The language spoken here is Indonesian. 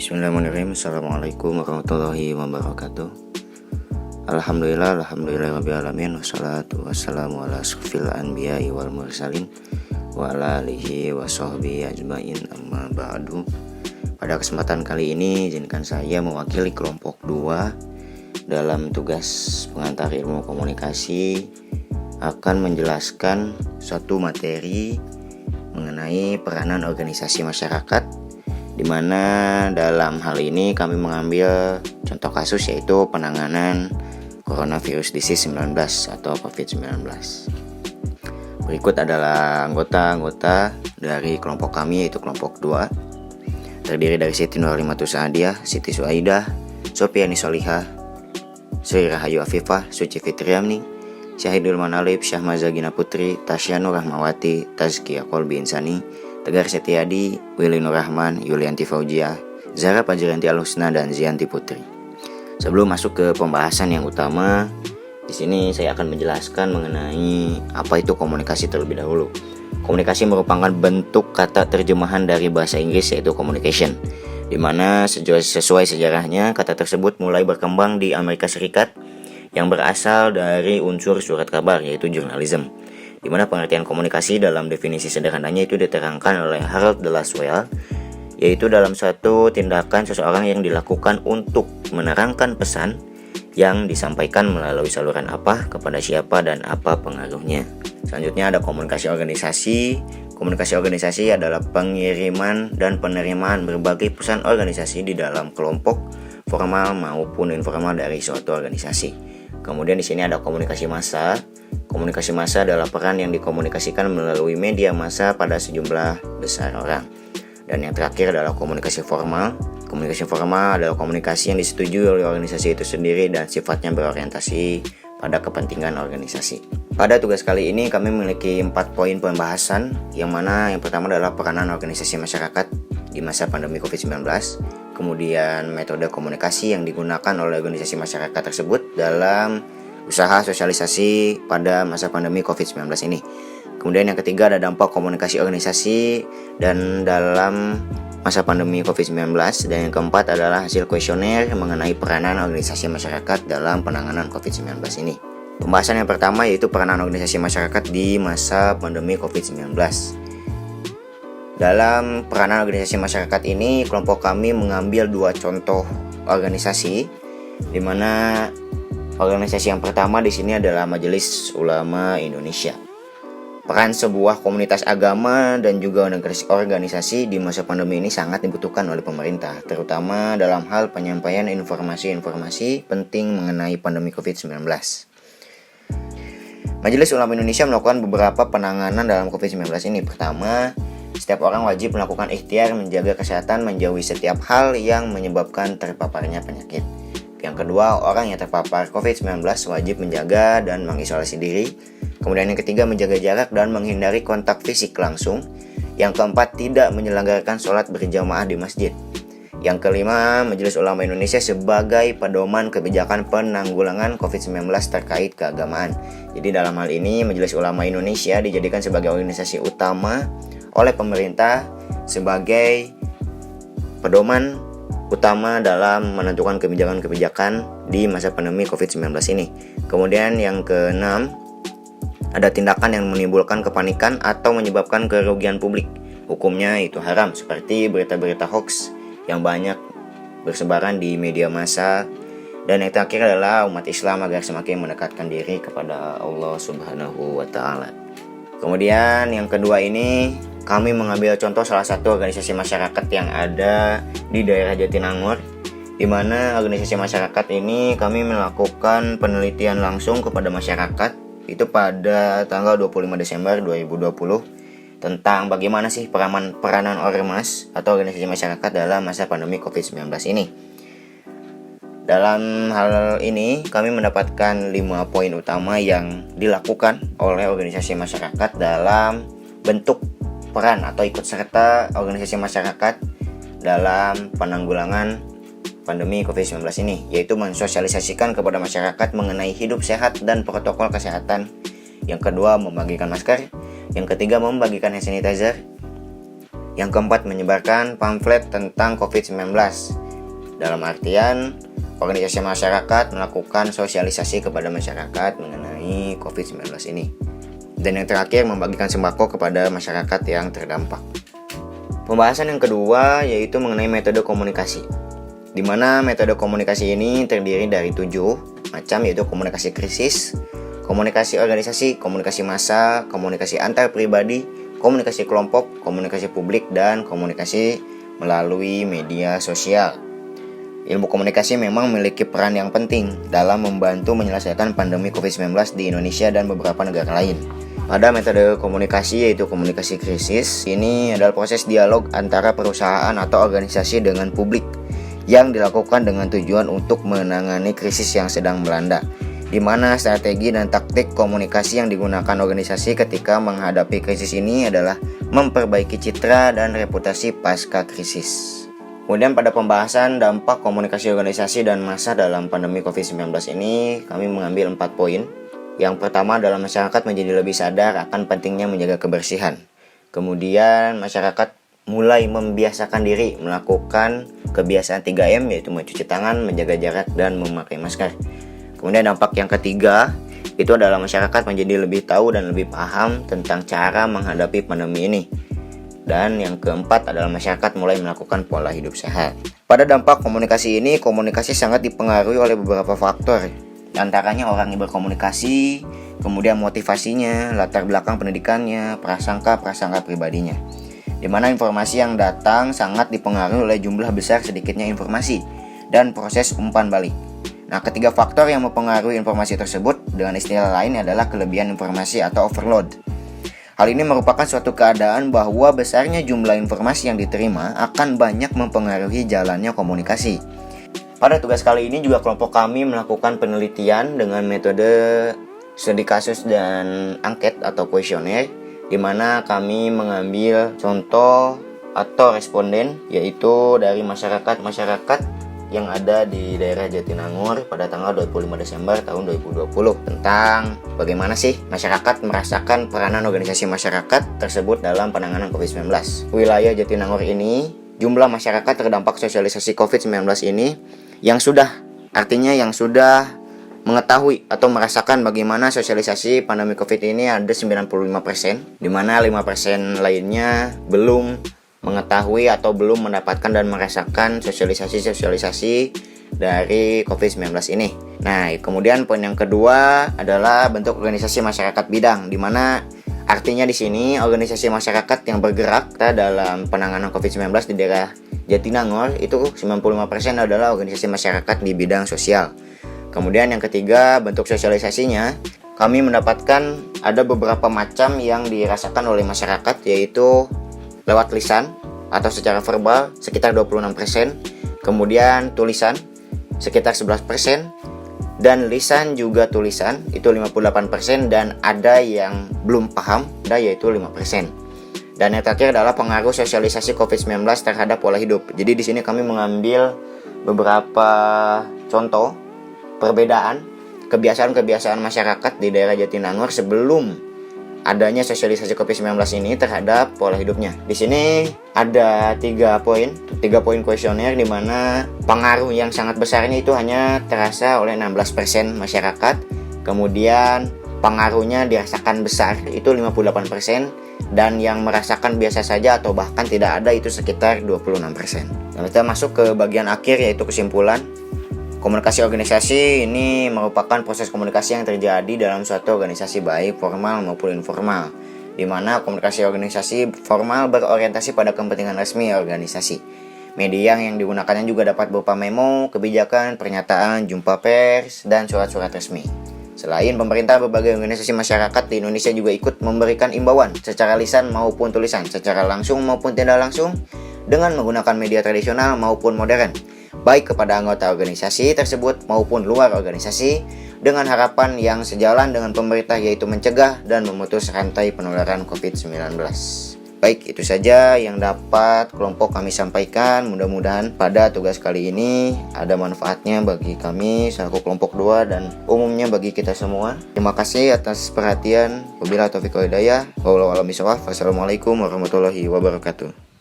Bismillahirrahmanirrahim. Assalamualaikum warahmatullahi wabarakatuh. Rabbil alamin. Wassalatu wassalamu ala asrofil anbiya'i wal mursalin wa ala alihi wa sahbihi ajmain, amma ba'du. Pada kesempatan kali ini izinkan saya mewakili kelompok 2 dalam tugas pengantar ilmu komunikasi akan menjelaskan suatu materi mengenai peranan organisasi masyarakat, di mana dalam hal ini kami mengambil contoh kasus yaitu penanganan coronavirus disease 19 atau COVID-19. Berikut adalah anggota-anggota dari kelompok kami yaitu kelompok 2. Terdiri dari Siti Nurhalimatus Sa'adiyah, Siti Suaidah, Sofiani Solihah, Sri Rahayu Afifah, Suci Fitriamni, Syahidul Manalib, Syahmaza Gina Putri, Tasya Nur Rahmawati, Tazkiyah Kolbi Insani, Tegar Setiadi, Willy Nur Rahman, Yulianti Fauzia, Zara Panjarianti Al-Husna, dan Zianti Putri. Sebelum masuk ke pembahasan yang utama, di sini saya akan menjelaskan mengenai apa itu komunikasi terlebih dahulu. Komunikasi merupakan bentuk kata terjemahan dari bahasa Inggris yaitu communication, di mana sesuai sejarahnya kata tersebut mulai berkembang di Amerika Serikat yang berasal dari unsur surat kabar yaitu journalism, di mana pengertian komunikasi dalam definisi sederhananya itu diterangkan oleh Harold de Lasswell, yaitu dalam suatu tindakan seseorang yang dilakukan untuk menerangkan pesan yang disampaikan melalui saluran apa, kepada siapa, dan apa pengaruhnya. Selanjutnya ada komunikasi organisasi. Komunikasi organisasi adalah pengiriman dan penerimaan berbagai pesan organisasi di dalam kelompok formal maupun informal dari suatu organisasi. Kemudian di sini ada komunikasi massa. Komunikasi massa adalah peran yang dikomunikasikan melalui media massa pada sejumlah besar orang. Dan yang terakhir adalah komunikasi formal. Komunikasi formal adalah komunikasi yang disetujui oleh organisasi itu sendiri dan sifatnya berorientasi pada kepentingan organisasi. Pada tugas kali ini kami memiliki 4 poin pembahasan, yang mana yang pertama adalah peranan organisasi masyarakat di masa pandemi COVID-19. Kemudian metode komunikasi yang digunakan oleh organisasi masyarakat tersebut dalam usaha sosialisasi pada masa pandemi COVID-19 ini. Kemudian yang ketiga ada dampak komunikasi organisasi dan dalam masa pandemi COVID-19. Dan yang keempat adalah hasil kuesioner mengenai peranan organisasi masyarakat dalam penanganan COVID-19 ini. Pembahasan yang pertama yaitu peranan organisasi masyarakat di masa pandemi COVID-19. Dalam peranan organisasi masyarakat ini, kelompok kami mengambil 2 contoh organisasi, di mana organisasi yang pertama di sini adalah Majelis Ulama Indonesia. Peran sebuah komunitas agama dan juga organisasi di masa pandemi ini sangat dibutuhkan oleh pemerintah, terutama dalam hal penyampaian informasi-informasi penting mengenai pandemi COVID-19. Majelis Ulama Indonesia melakukan beberapa penanganan dalam COVID-19 ini. Pertama, setiap orang wajib melakukan ikhtiar menjaga kesehatan, menjauhi setiap hal yang menyebabkan terpaparnya penyakit. Yang kedua, orang yang terpapar COVID-19 wajib menjaga dan mengisolasi diri. Kemudian yang ketiga, menjaga jarak dan menghindari kontak fisik langsung. Yang keempat, tidak menyelenggarakan sholat berjamaah di masjid. Yang kelima, Majelis Ulama Indonesia sebagai pedoman kebijakan penanggulangan COVID-19 terkait keagamaan. Jadi dalam hal ini, Majelis Ulama Indonesia dijadikan sebagai organisasi utama oleh pemerintah sebagai pedoman utama dalam menentukan kebijakan-kebijakan di masa pandemi COVID-19 ini. Kemudian yang keenam, ada tindakan yang menimbulkan kepanikan atau menyebabkan kerugian publik. Hukumnya itu haram, seperti berita-berita hoax yang banyak bersebaran di media massa. Dan yang terakhir adalah umat Islam agar semakin mendekatkan diri kepada Allah Subhanahu wa Ta'ala. Kemudian yang kedua ini, kami mengambil contoh salah satu organisasi masyarakat yang ada di daerah Jatinangor, di mana organisasi masyarakat ini kami melakukan penelitian langsung kepada masyarakat itu pada tanggal 25 Desember 2020 tentang bagaimana sih peranan ormas atau organisasi masyarakat dalam masa pandemi COVID-19 ini. Dalam hal ini kami mendapatkan 5 poin utama yang dilakukan oleh organisasi masyarakat dalam bentuk peran atau ikut serta organisasi masyarakat dalam penanggulangan pandemi COVID-19 ini, yaitu mensosialisasikan kepada masyarakat mengenai hidup sehat dan protokol kesehatan. Yang kedua, membagikan masker. Yang ketiga, membagikan hand sanitizer. Yang keempat, menyebarkan pamflet tentang COVID-19. Dalam artian, organisasi masyarakat melakukan sosialisasi kepada masyarakat mengenai COVID-19 ini. Dan yang terakhir, membagikan sembako kepada masyarakat yang terdampak. Pembahasan yang kedua yaitu mengenai metode komunikasi, di mana metode komunikasi ini terdiri dari 7 macam, yaitu komunikasi krisis, komunikasi organisasi, komunikasi massa, komunikasi antar pribadi, komunikasi kelompok, komunikasi publik, dan komunikasi melalui media sosial. Ilmu komunikasi memang memiliki peran yang penting dalam membantu menyelesaikan pandemi COVID-19 di Indonesia dan beberapa negara lain. Pada metode komunikasi yaitu komunikasi krisis, ini adalah proses dialog antara perusahaan atau organisasi dengan publik yang dilakukan dengan tujuan untuk menangani krisis yang sedang melanda, di mana strategi dan taktik komunikasi yang digunakan organisasi ketika menghadapi krisis ini adalah memperbaiki citra dan reputasi pasca krisis. Kemudian pada pembahasan dampak komunikasi organisasi dan massa dalam pandemi COVID-19 ini, kami mengambil 4 poin. Yang pertama adalah masyarakat menjadi lebih sadar akan pentingnya menjaga kebersihan. Kemudian masyarakat mulai membiasakan diri melakukan kebiasaan 3M, yaitu mencuci tangan, menjaga jarak, dan memakai masker. Kemudian dampak yang ketiga itu adalah masyarakat menjadi lebih tahu dan lebih paham tentang cara menghadapi pandemi ini. Dan yang keempat adalah masyarakat mulai melakukan pola hidup sehat. Pada dampak komunikasi ini, komunikasi sangat dipengaruhi oleh beberapa faktor. Antaranya orang yang berkomunikasi, kemudian motivasinya, latar belakang pendidikannya, prasangka pribadinya. Di mana informasi yang datang sangat dipengaruhi oleh jumlah besar sedikitnya informasi dan proses umpan balik. Nah, ketiga faktor yang mempengaruhi informasi tersebut dengan istilah lain adalah kelebihan informasi atau overload. Hal ini merupakan suatu keadaan bahwa besarnya jumlah informasi yang diterima akan banyak mempengaruhi jalannya komunikasi. Pada tugas kali ini juga kelompok kami melakukan penelitian dengan metode studi kasus dan angket atau kuesioner, di mana kami mengambil contoh atau responden yaitu dari masyarakat yang ada di daerah Jatinangor pada tanggal 25 Desember tahun 2020 tentang bagaimana sih masyarakat merasakan peranan organisasi masyarakat tersebut dalam penanganan COVID-19. Wilayah Jatinangor ini, jumlah masyarakat terdampak sosialisasi COVID-19 ini yang sudah mengetahui atau merasakan bagaimana sosialisasi pandemi COVID ini ada 95%, di mana 5% lainnya belum mengetahui atau belum mendapatkan dan merasakan sosialisasi dari COVID-19 ini. Nah, kemudian poin yang kedua adalah bentuk organisasi masyarakat bidang, di mana artinya di sini organisasi masyarakat yang bergerak dalam penanganan COVID-19 di daerah Jatinangor itu 95% adalah organisasi masyarakat di bidang sosial. Kemudian yang ketiga, bentuk sosialisasinya, kami mendapatkan ada beberapa macam yang dirasakan oleh masyarakat, yaitu lewat lisan atau secara verbal sekitar 26%, kemudian tulisan sekitar 11%, dan lisan juga tulisan itu 58%, dan ada yang belum paham, yaitu 5%. Dan yang terakhir adalah pengaruh sosialisasi COVID-19 terhadap pola hidup. Jadi di sini kami mengambil beberapa contoh perbedaan kebiasaan-kebiasaan masyarakat di daerah Jatinangor sebelum adanya sosialisasi COVID-19 ini terhadap pola hidupnya. Di sini ada 3 poin kuesioner, di mana pengaruh yang sangat besarnya itu hanya terasa oleh 16% masyarakat. Kemudian pengaruhnya dirasakan besar itu 58%, dan yang merasakan biasa saja atau bahkan tidak ada itu sekitar 26%. Nah, kita masuk ke bagian akhir yaitu kesimpulan. Komunikasi organisasi ini merupakan proses komunikasi yang terjadi dalam suatu organisasi baik formal maupun informal, di mana komunikasi organisasi formal berorientasi pada kepentingan resmi organisasi. Media yang digunakannya juga dapat berupa memo, kebijakan, pernyataan, jumpa pers, dan surat-surat resmi. Selain pemerintah, berbagai organisasi masyarakat di Indonesia juga ikut memberikan imbauan secara lisan maupun tulisan, secara langsung maupun tidak langsung, dengan menggunakan media tradisional maupun modern, baik kepada anggota organisasi tersebut maupun luar organisasi, dengan harapan yang sejalan dengan pemerintah, yaitu mencegah dan memutus rantai penularan COVID-19. Baik, itu saja yang dapat kelompok kami sampaikan. Mudah-mudahan pada tugas kali ini ada manfaatnya bagi kami selaku kelompok 2 dan umumnya bagi kita semua. Terima kasih atas perhatian. Wabillahi taufiq wal hidayah. Wassalamualaikum warahmatullahi wabarakatuh.